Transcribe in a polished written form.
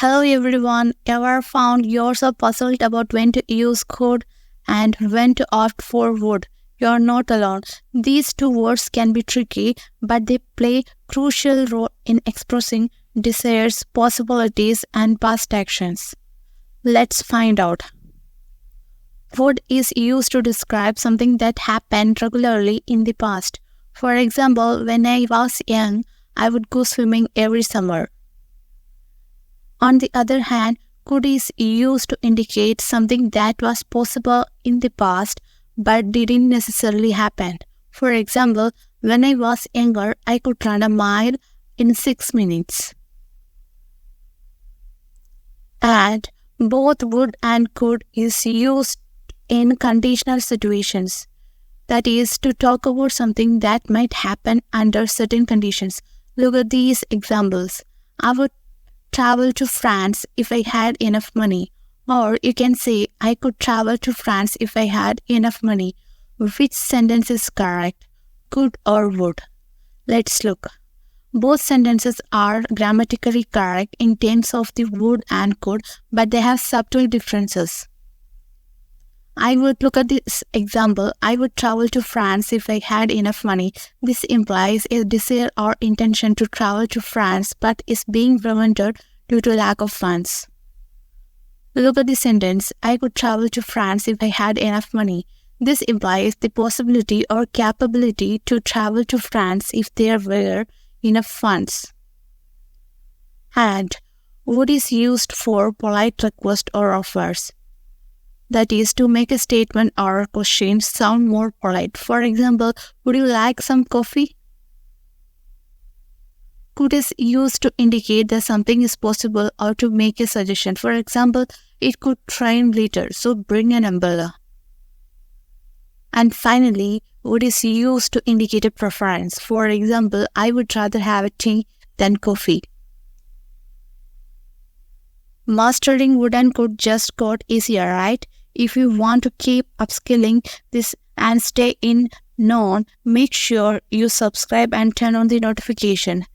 Hello everyone, ever found yourself puzzled about when to use could and when to opt for would? You're not alone. These two words can be tricky, but they play a crucial role in expressing desires, possibilities, and past actions. Let's find out. Would is used to describe something that happened regularly in the past. For example, when I was young, I would go swimming every summer. On the other hand, could is used to indicate something that was possible in the past but didn't necessarily happen. For example, when I was younger, I could run a mile in 6 minutes. And both would and could is used in conditional situations. That is, to talk about something that might happen under certain conditions. Look at these examples. I would travel to France if I had enough money. Or you can say, I could travel to France if I had enough money. Which sentence is correct? Could or would? Let's look. Both sentences are grammatically correct in terms of the would and could, but they have subtle differences. I would look at this example. I would travel to France if I had enough money. This implies a desire or intention to travel to France but is being prevented due to lack of funds. Look at the sentence. I could travel to France if I had enough money. This implies the possibility or capability to travel to France if there were enough funds. And would is used for polite request or offers. That is, to make a statement or a question sound more polite. For example, would you like some coffee? Could is used to indicate that something is possible or to make a suggestion. For example, it could rain later, so bring an umbrella. And finally, would is used to indicate a preference. For example, I would rather have a tea than coffee. Mastering would and could just got easier, right? If you want to keep upskilling this and stay in known, make sure you subscribe and turn on the notification.